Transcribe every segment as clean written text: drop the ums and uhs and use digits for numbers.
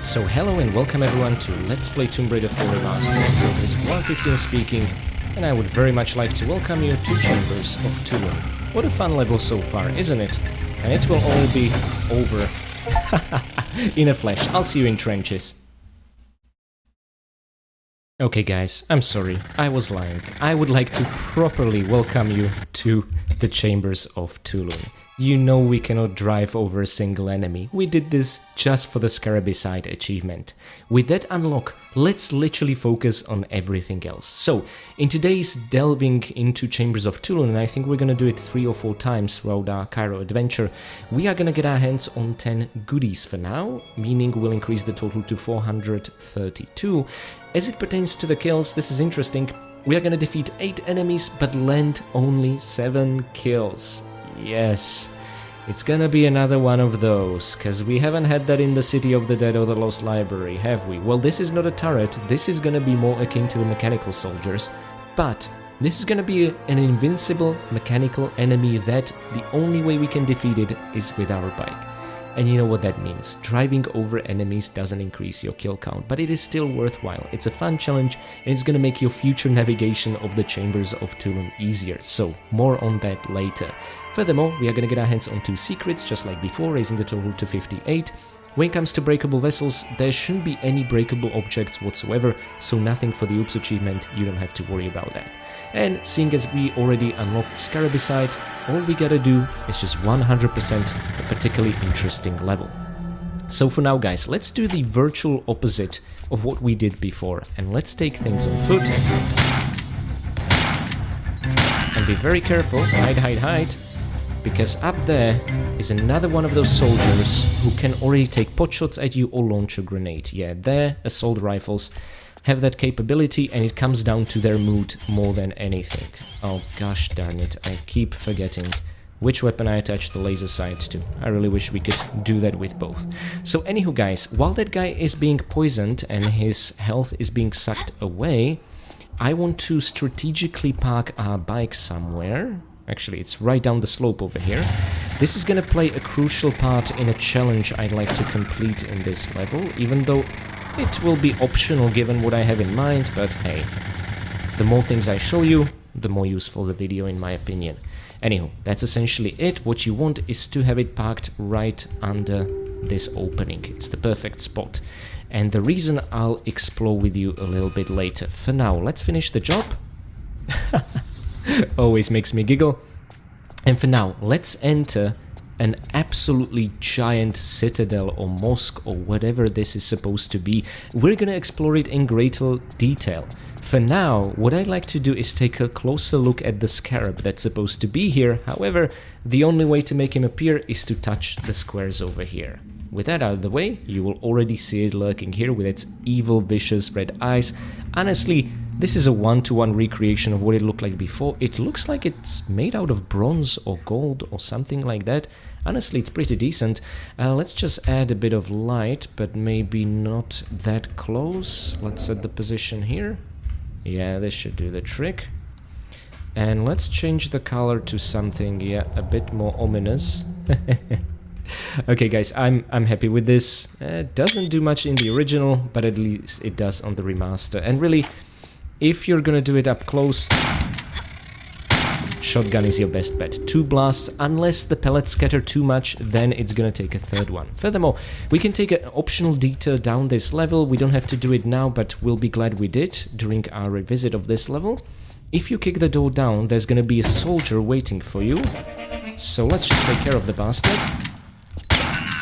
So hello and welcome everyone to Let's Play Tomb Raider 4 Remastered. So this is 115 speaking, and I would very much like to welcome you to Chambers of Tulun. What a fun level so far, isn't it? And it will all be over in a flash. I'll see you in trenches. Okay guys, I'm sorry, I was lying. I would like to properly welcome you to the Chambers of Tulun. You know we cannot drive over a single enemy. We did this just for the Scarabicide achievement. With that unlock, let's literally focus on everything else. So, in today's delving into Chambers of Tulun, and I think we're gonna do it 3 or 4 times throughout our Cairo adventure, we are gonna get our hands on 10 goodies for now, meaning we'll increase the total to 432. As it pertains to the kills, this is interesting. We are gonna defeat 8 enemies, but land only 7 kills. Yes, it's gonna be another one of those, cause we haven't had that in the City of the Dead or the Lost Library, have we? Well, this is not a turret, this is gonna be more akin to the mechanical soldiers, but this is gonna be an invincible mechanical enemy that the only way we can defeat it is with our bike. And you know what that means. Driving over enemies doesn't increase your kill count, but it is still worthwhile. It's a fun challenge and it's gonna make your future navigation of the Chambers of Tulun easier, so more on that later. Furthermore, we are gonna get our hands on 2 secrets, just like before, raising the total to 58. When it comes to breakable vessels, there shouldn't be any breakable objects whatsoever, so nothing for the Oops achievement, you don't have to worry about that. And seeing as we already unlocked Scarabicide, all we gotta do is just 100% a particularly interesting level. So for now guys, let's do the virtual opposite of what we did before, and let's take things on foot. And be very careful, hide, because up there is another one of those soldiers who can already take potshots at you or launch a grenade. Yeah, their assault rifles have that capability, and it comes down to their mood more than anything. Oh gosh darn it, I keep forgetting which weapon I attach the laser sight to. I really wish we could do that with both. So anywho guys, while that guy is being poisoned and his health is being sucked away, I want to strategically park our bike somewhere. Actually, it's right down the slope over here. This is gonna play a crucial part in a challenge I'd like to complete in this level, even though it will be optional given what I have in mind, but hey, the more things I show you, the more useful the video in my opinion. Anywho, that's essentially it. What you want is to have it parked right under this opening. It's the perfect spot. And the reason I'll explore with you a little bit later. For now, let's finish the job. Always makes me giggle. And for now, let's enter an absolutely giant citadel or mosque or whatever this is supposed to be. We're gonna explore it in greater detail. For now, what I'd like to do is take a closer look at the scarab that's supposed to be here. However, the only way to make him appear is to touch the squares over here. With that out of the way, you will already see it lurking here with its evil, vicious red eyes. Honestly, this is a one-to-one recreation of what it looked like before. It looks like it's made out of bronze or gold or something like that. Honestly, it's pretty decent. Let's just add a bit of light, but maybe not that close. Let's set the position here. Yeah, this should do the trick. And let's change the color to something, yeah, a bit more ominous. Okay guys, I'm happy with this. Doesn't do much in the original, but at least it does on the remaster. And really, if you're gonna do it up close, shotgun is your best bet. 2 blasts, unless the pellets scatter too much, then it's gonna take a 3rd one. Furthermore, we can take an optional detour down this level. We don't have to do it now, but we'll be glad we did during our revisit of this level. If you kick the door down, there's gonna be a soldier waiting for you. So let's just take care of the bastard.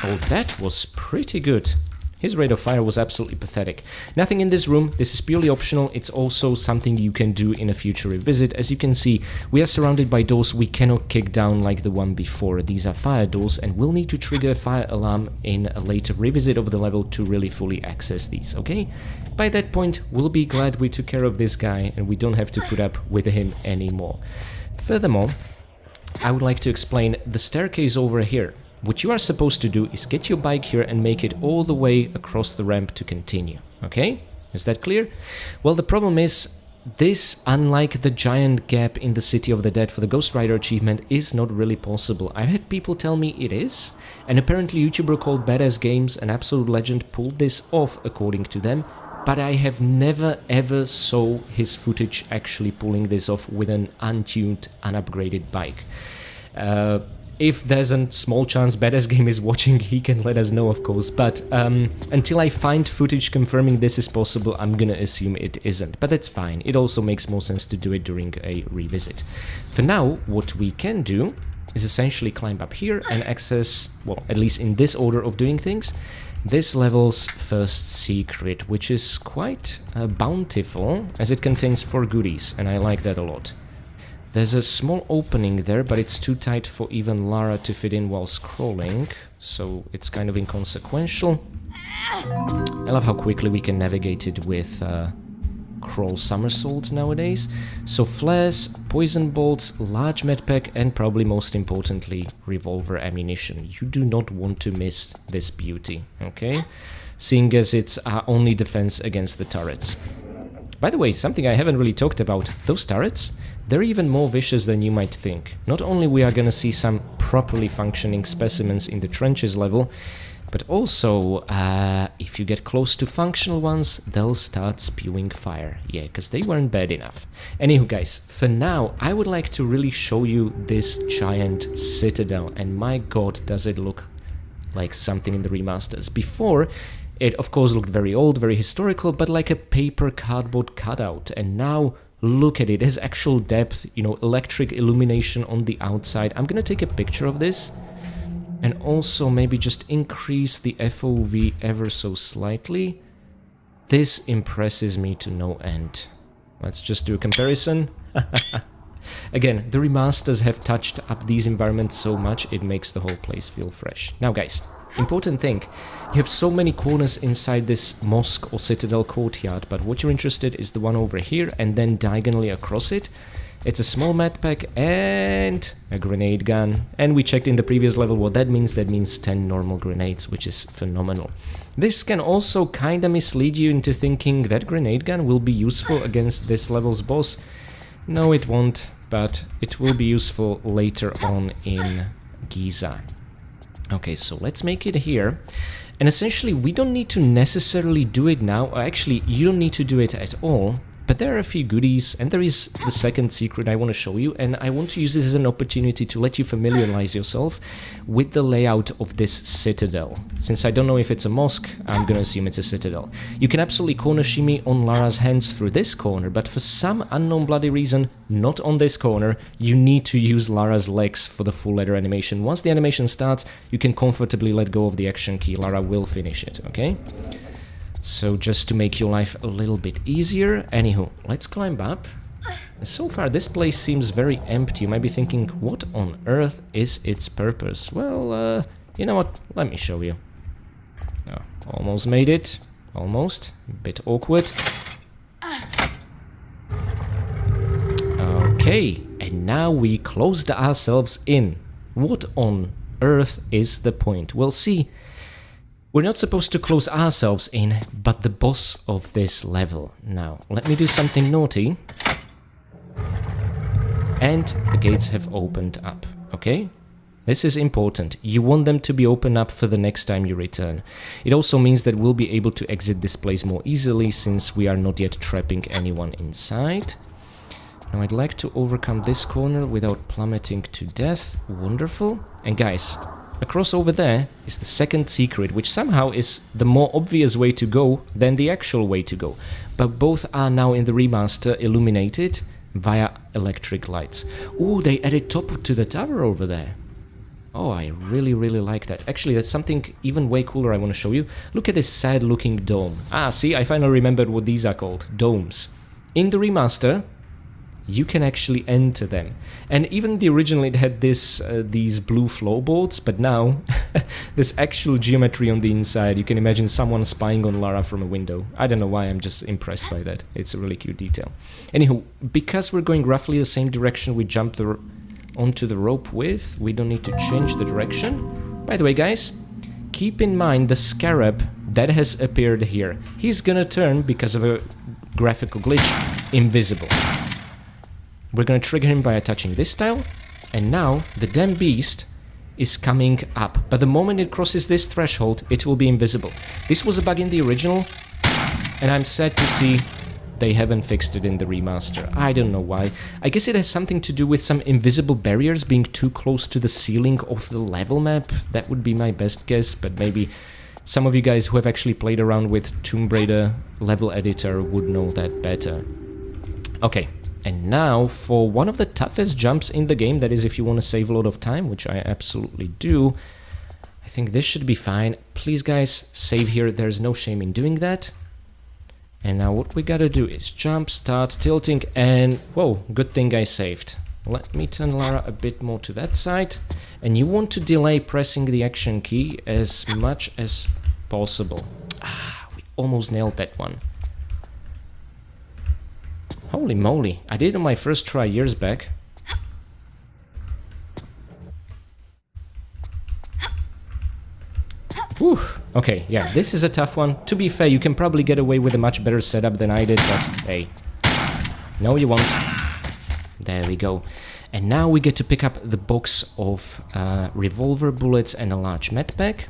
Oh, that was pretty good. His rate of fire was absolutely pathetic. Nothing in this room, this is purely optional. It's also something you can do in a future revisit. As you can see, we are surrounded by doors we cannot kick down like the one before. These are fire doors, and we'll need to trigger a fire alarm in a later revisit of the level to really fully access these, okay? By that point, we'll be glad we took care of this guy and we don't have to put up with him anymore. Furthermore, I would like to explain the staircase over here. What you are supposed to do is get your bike here and make it all the way across the ramp to continue, okay? Is that clear? Well, the problem is this, unlike the giant gap in the City of the Dead for the Ghost Rider achievement, is not really possible. I've had people tell me it is, and apparently a YouTuber called Badass Games, an absolute legend, pulled this off according to them, but I have never ever saw his footage actually pulling this off with an untuned, unupgraded bike. If there's a small chance Badass Game is watching, he can let us know, of course, but until I find footage confirming this is possible, I'm gonna assume it isn't, but that's fine. It also makes more sense to do it during a revisit. For now, what we can do is essentially climb up here and access, well, at least in this order of doing things, this level's first secret, which is quite bountiful, as it contains 4 goodies, and I like that a lot. There's a small opening there, but it's too tight for even Lara to fit in while scrolling, so it's kind of inconsequential. I love how quickly we can navigate it with crawl somersaults nowadays. So flares, poison bolts, large medpack, and probably most importantly, revolver ammunition. You do not want to miss this beauty, okay? Seeing as it's our only defense against the turrets. By the way, something I haven't really talked about, those turrets, they're even more vicious than you might think. Not only we are gonna see some properly functioning specimens in the trenches level, but also, if you get close to functional ones, they'll start spewing fire. Yeah, because they weren't bad enough. Anywho, guys, for now, I would like to really show you this giant citadel, and my god, does it look like something in the remasters. Before, it of course looked very old, very historical, but like a paper cardboard cutout, and now look at it, it has actual depth, you know, electric illumination on the outside. I'm gonna take a picture of this, and also maybe just increase the FOV ever so slightly. This impresses me to no end. Let's just do a comparison. Again, the remasters have touched up these environments so much, it makes the whole place feel fresh. Now guys, important thing, you have so many corners inside this mosque or citadel courtyard, but what you're interested is the one over here and then diagonally across it. It's a small medpack and a grenade gun. And we checked in the previous level what that means. That means 10 normal grenades, which is phenomenal. This can also kinda mislead you into thinking that grenade gun will be useful against this level's boss. No, it won't, but it will be useful later on in Giza. Okay, so let's make it here. And essentially, we don't need to necessarily do it now. Or actually, you don't need to do it at all. But there are a few goodies, and there is the second secret I want to show you, and I want to use this as an opportunity to let you familiarize yourself with the layout of this citadel. Since I don't know if it's a mosque, I'm gonna assume it's a citadel. You can absolutely corner shimmy on Lara's hands through this corner, but for some unknown bloody reason, not on this corner, you need to use Lara's legs for the full ladder animation. Once the animation starts, you can comfortably let go of the action key. Lara will finish it, okay? So just to make your life a little bit easier, anywho, let's climb up. So far this place seems very empty. You might be thinking, what on earth is its purpose? Well, you know what, let me show you. Oh, almost made it, almost, a bit awkward. Okay, and now we closed ourselves in. What on earth is the point? Well, see, we're not supposed to close ourselves in, but the boss of this level. Now, let me do something naughty. And the gates have opened up, okay? This is important. You want them to be open up for the next time you return. It also means that we'll be able to exit this place more easily, since we are not yet trapping anyone inside. Now, I'd like to overcome this corner without plummeting to death. Wonderful. And guys, across over there is the second secret, which somehow is the more obvious way to go than the actual way to go. But both are now in the remaster illuminated via electric lights. Oh, they added top to the tower over there. Oh, I really, really like that. Actually, that's something even way cooler I want to show you. Look at this sad looking dome. Ah, see, I finally remembered what these are called. Domes. In the remaster, you can actually enter them. And even the original, it had this these blue floorboards, but now there's actual geometry on the inside. You can imagine someone spying on Lara from a window. I don't know why, I'm just impressed by that. It's a really cute detail. Anywho, because we're going roughly the same direction we jumped onto the rope with, we don't need to change the direction. By the way, guys, keep in mind the scarab that has appeared here. He's gonna turn because of a graphical glitch invisible. We're gonna trigger him by touching this tile, and now the damn beast is coming up. But the moment it crosses this threshold, it will be invisible. This was a bug in the original, and I'm sad to see they haven't fixed it in the remaster. I don't know why. I guess it has something to do with some invisible barriers being too close to the ceiling of the level map. That would be my best guess, but maybe some of you guys who have actually played around with Tomb Raider level editor would know that better. Okay, and now for one of the toughest jumps in the game, that is if you want to save a lot of time, which I absolutely do. I think this should be fine. Please guys, save here, there's no shame in doing that. And now what we gotta do is jump, start tilting, and whoa, good thing I saved. Let me turn Lara a bit more to that side. And you want to delay pressing the action key as much as possible. Ah, we almost nailed that one. Holy moly, I did it on my first try years back. Whew. Okay, yeah, this is a tough one. To be fair, you can probably get away with a much better setup than I did, but hey. No, you won't. There we go. And now we get to pick up the box of revolver bullets and a large medpack.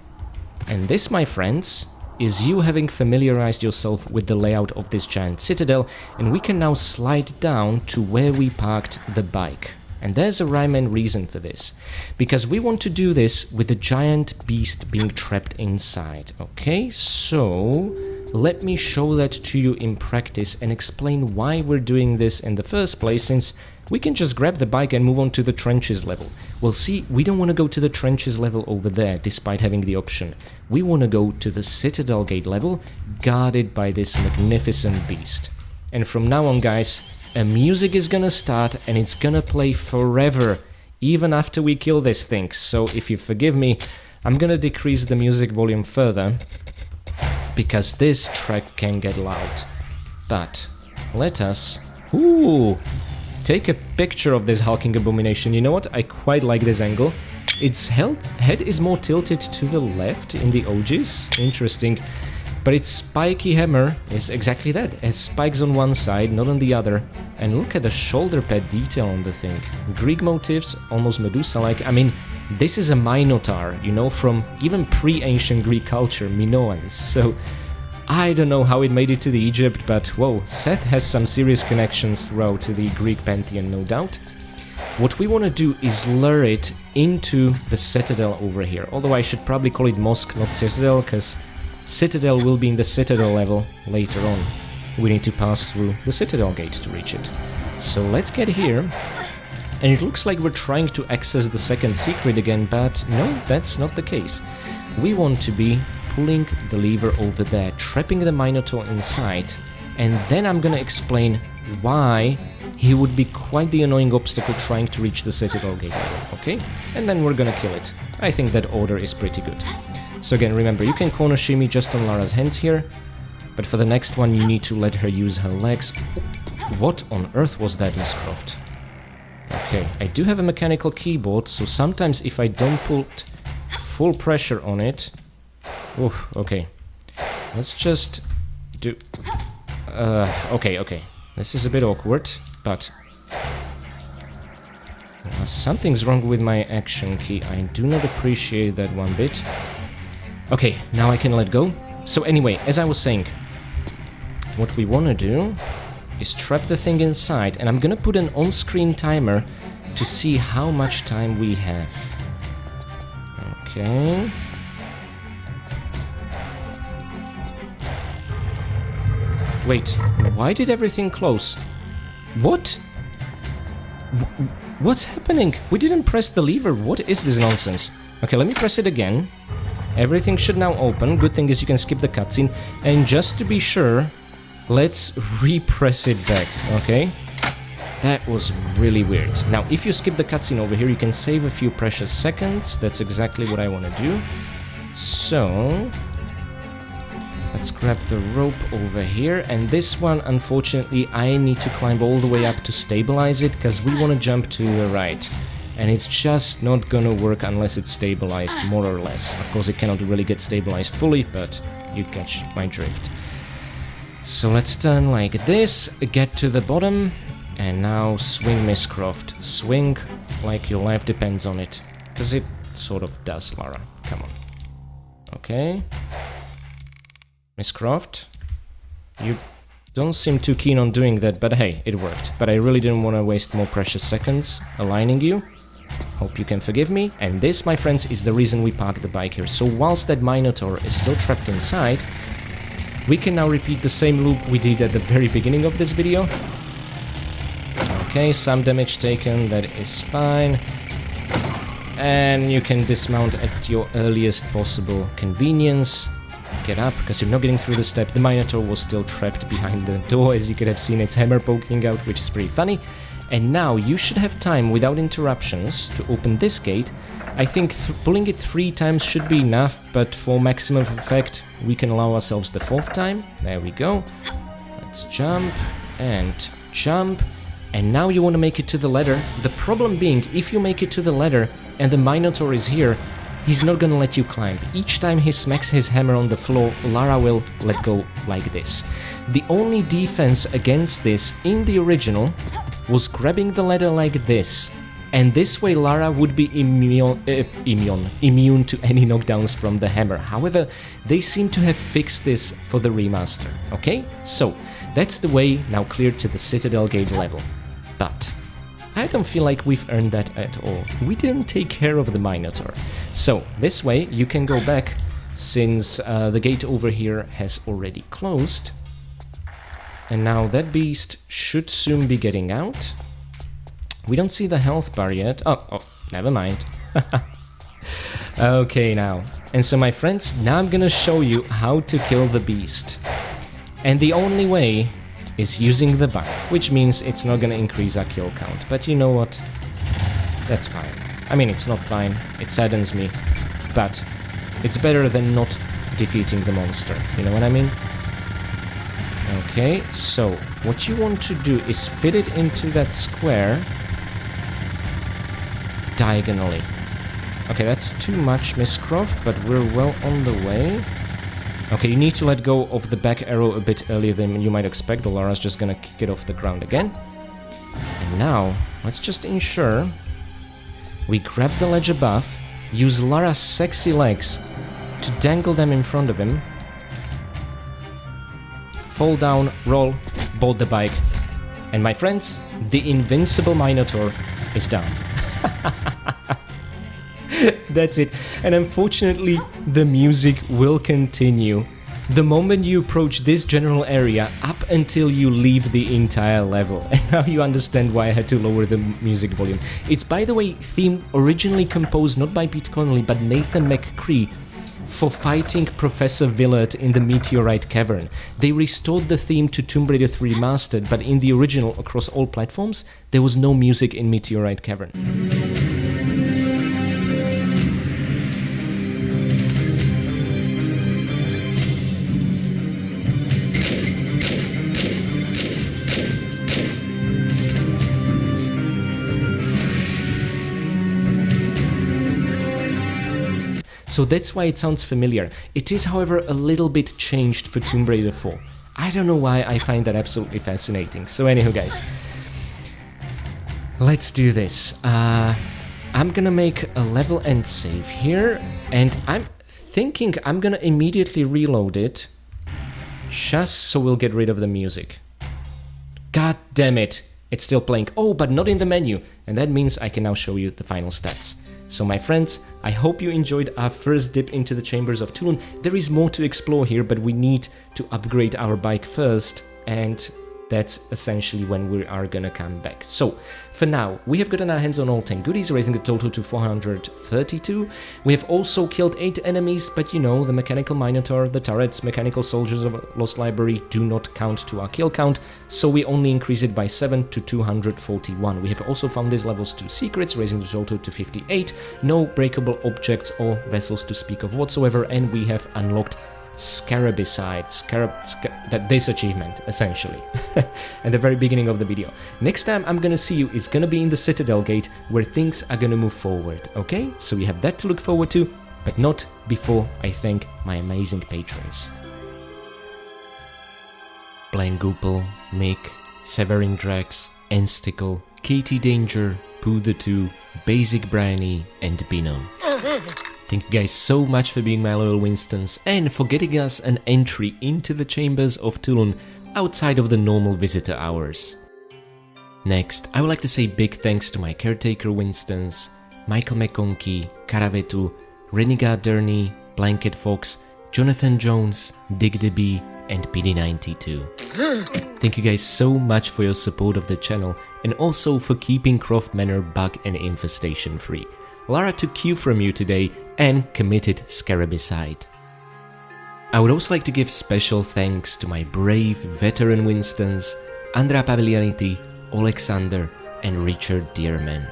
And this, my friends, is you having familiarized yourself with the layout of this giant citadel, and we can now slide down to where we parked the bike. And there's a rhyme and reason for this, because we want to do this with the giant beast being trapped inside. Okay, so let me show that to you in practice and explain why we're doing this in the first place, since we can just grab the bike and move on to the trenches level. Well, see, we don't want to go to the trenches level over there, despite having the option. We want to go to the Citadel Gate level, guarded by this magnificent beast. And from now on, guys, music is gonna start, and it's gonna play forever, even after we kill this thing. So if you forgive me, I'm gonna decrease the music volume further, because this track can get loud. But let us take a picture of this hulking abomination. You know what? I quite like this angle. Its head is more tilted to the left in the OGs. Interesting. But its spiky hammer is exactly that. It has spikes on one side, not on the other. And look at the shoulder pad detail on the thing. Greek motifs, almost Medusa-like. I mean, this is a Minotaur, you know, from even pre-ancient Greek culture, Minoans. So I don't know how it made it to the Egypt, but whoa, Seth has some serious connections throughout the Greek pantheon, no doubt. What we want to do is lure it into the citadel over here. Although I should probably call it mosque, not citadel, because Citadel will be in the Citadel level later on. We need to pass through the Citadel Gate to reach it. So let's get here. And it looks like we're trying to access the second secret again, but no, that's not the case. We want to be pulling the lever over there, trapping the Minotaur inside, and then I'm gonna explain why he would be quite the annoying obstacle trying to reach the Citadel Gate level, okay? And then we're gonna kill it. I think that order is pretty good. So again, remember, you can corner shimmy just on Lara's hands here, but for the next one you need to let her use her legs. What on earth was that, Miss Croft? Okay, I do have a mechanical keyboard, so sometimes if I don't put full pressure on it... Oof, okay. Let's just do... Okay. This is a bit awkward, but... something's wrong with my action key. I do not appreciate that one bit. Okay, now I can let go. So anyway, as I was saying, what we want to do is trap the thing inside, and I'm gonna put an on-screen timer to see how much time we have. Okay. Wait, why did everything close? What? What's happening? We didn't press the lever. What is this nonsense? Okay, let me press it again. Everything should now open. Good thing is you can skip the cutscene. And just to be sure, let's repress it back, okay? That was really weird. Now, if you skip the cutscene over here, you can save a few precious seconds. That's exactly what I want to do. So, let's grab the rope over here. And this one, unfortunately, I need to climb all the way up to stabilize it, because we want to jump to the right. And it's just not gonna work unless it's stabilized, more or less. Of course, it cannot really get stabilized fully, but you catch my drift. So let's turn like this, get to the bottom, and now swing, Miss Croft. Swing like your life depends on it. Because it sort of does, Lara. Come on. Okay. Miss Croft, you don't seem too keen on doing that, but hey, it worked. But I really didn't want to waste more precious seconds aligning you. Hope you can forgive me. And this, my friends, is the reason we parked the bike here. So whilst that Minotaur is still trapped inside, we can now repeat the same loop we did at the very beginning of this video. Okay, some damage taken, that is fine. And you can dismount at your earliest possible convenience. Get up, because you're not getting through the step. The Minotaur was still trapped behind the door, as you could have seen its hammer poking out, which is pretty funny. And now you should have time without interruptions to open this gate. I think pulling it 3 times should be enough, but for maximum effect we can allow ourselves the 4th time. There we go. Let's jump and jump. And now you want to make it to the ladder. The problem being, if you make it to the ladder and the Minotaur is here, he's not gonna let you climb. Each time he smacks his hammer on the floor, Lara will let go like this. The only defense against this in the original was grabbing the ladder like this. And this way Lara would be immune to any knockdowns from the hammer. However, they seem to have fixed this for the remaster, okay? So, that's the way now clear to the Citadel Gate level. But I don't feel like we've earned that at all. We didn't take care of the Minotaur. So, this way you can go back, since the gate over here has already closed. And now that beast should soon be getting out. We don't see the health bar yet. Oh, never mind. Okay, now. And so, my friends, now I'm gonna show you how to kill the beast. And the only way is using the bug, which means it's not gonna increase our kill count. But you know what? That's fine. I mean, it's not fine. It saddens me. But it's better than not defeating the monster. You know what I mean? Okay, so what you want to do is fit it into that square diagonally. Okay, that's too much, Miss Croft, but we're well on the way. Okay, you need to let go of the back arrow a bit earlier than you might expect. The Lara's just gonna kick it off the ground again. And now, let's just ensure we grab the ledge above, use Lara's sexy legs to dangle them in front of him, fall down, roll, board the bike, and my friends, the invincible Minotaur is down. That's it. And unfortunately, the music will continue the moment you approach this general area up until you leave the entire level. And now you understand why I had to lower the music volume. It's, by the way, theme originally composed not by Pete Connolly but Nathan McCree for fighting Professor Willard in the Meteorite Cavern. They restored the theme to Tomb Raider 3 Remastered, but in the original across all platforms, there was no music in Meteorite Cavern. So that's why it sounds familiar. It is, however, a little bit changed for Tomb Raider 4. I don't know why, I find that absolutely fascinating. So anyhow, guys, let's do this. I'm gonna make a level end save here, and I'm thinking I'm gonna immediately reload it, just so we'll get rid of the music. God damn it, it's still playing. Oh, but not in the menu, and that means I can now show you the final stats. So my friends, I hope you enjoyed our first dip into the chambers of Tulun. There is more to explore here, but we need to upgrade our bike first, and that's essentially when we are gonna come back. So, for now, we have gotten our hands on all 10 goodies, raising the total to 432. We have also killed 8 enemies, but you know, the mechanical Minotaur, the turrets, mechanical soldiers of Lost Library do not count to our kill count, so we only increase it by 7 to 241. We have also found these levels 2 secrets, raising the total to 58, no breakable objects or vessels to speak of whatsoever, and we have unlocked Scarabicide, this achievement, essentially, at the very beginning of the video. Next time I'm gonna see you is gonna be in the Citadel Gate, where things are gonna move forward, okay? So we have that to look forward to, but not before I thank my amazing patrons. Blangupel, Mick, Severin Drax, Enstickle, Katie Danger, Pooh the 2, Basic Briny, and Bino. Thank you guys so much for being my loyal Winstons and for getting us an entry into the Chambers of Tulun outside of the normal visitor hours. Next, I would like to say big thanks to my caretaker Winstons, Michael McConkie, Karavetu, Renegade Durney, Blanket Fox, Jonathan Jones, Dig the Bee, and PD92. Thank you guys so much for your support of the channel and also for keeping Croft Manor bug and infestation free. Lara took cue from you today and committed Scarabicide. I would also like to give special thanks to my brave veteran Winstons, Andrea Pavilianiti, Alexander, and Richard Dearman.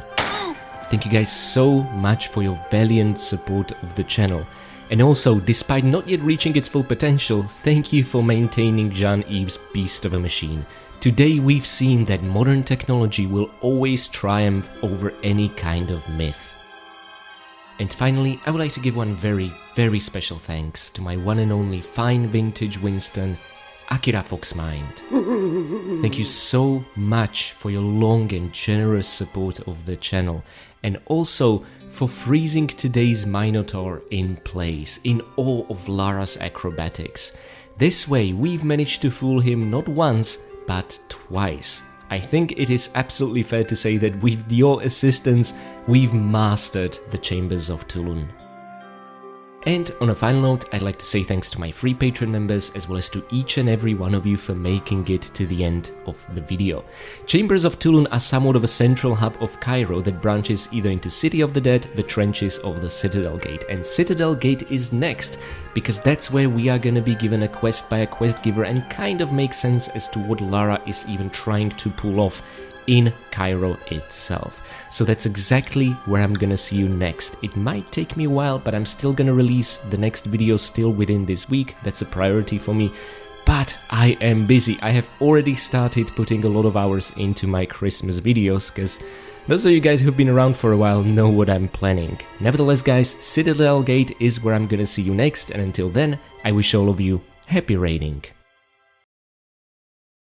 Thank you guys so much for your valiant support of the channel. And also, despite not yet reaching its full potential, thank you for maintaining Jean-Yves' beast of a machine. Today we've seen that modern technology will always triumph over any kind of myth. And finally, I would like to give one very special thanks to my one and only fine vintage Winston, Akira Foxmind. Thank you so much for your long and generous support of the channel, and also for freezing today's Minotaur in place, in awe of Lara's acrobatics. This way we've managed to fool him not once, but twice. I think it is absolutely fair to say that with your assistance, we've mastered the Chambers of Tulun. And on a final note, I'd like to say thanks to my free Patreon members as well as to each and every one of you for making it to the end of the video. Chambers of Tulun are somewhat of a central hub of Cairo that branches either into City of the Dead, the trenches, or the Citadel Gate. And Citadel Gate is next, because that's where we are gonna be given a quest by a quest giver and kind of makes sense as to what Lara is even trying to pull off in Cairo itself. So that's exactly where I'm gonna see you next. It might take me a while, but I'm still gonna release the next video still within this week. That's a priority for me. But I am busy. I have already started putting a lot of hours into my Christmas videos, because those of you guys who've been around for a while know what I'm planning. Nevertheless guys, Citadel Gate is where I'm gonna see you next, and until then, I wish all of you happy raiding.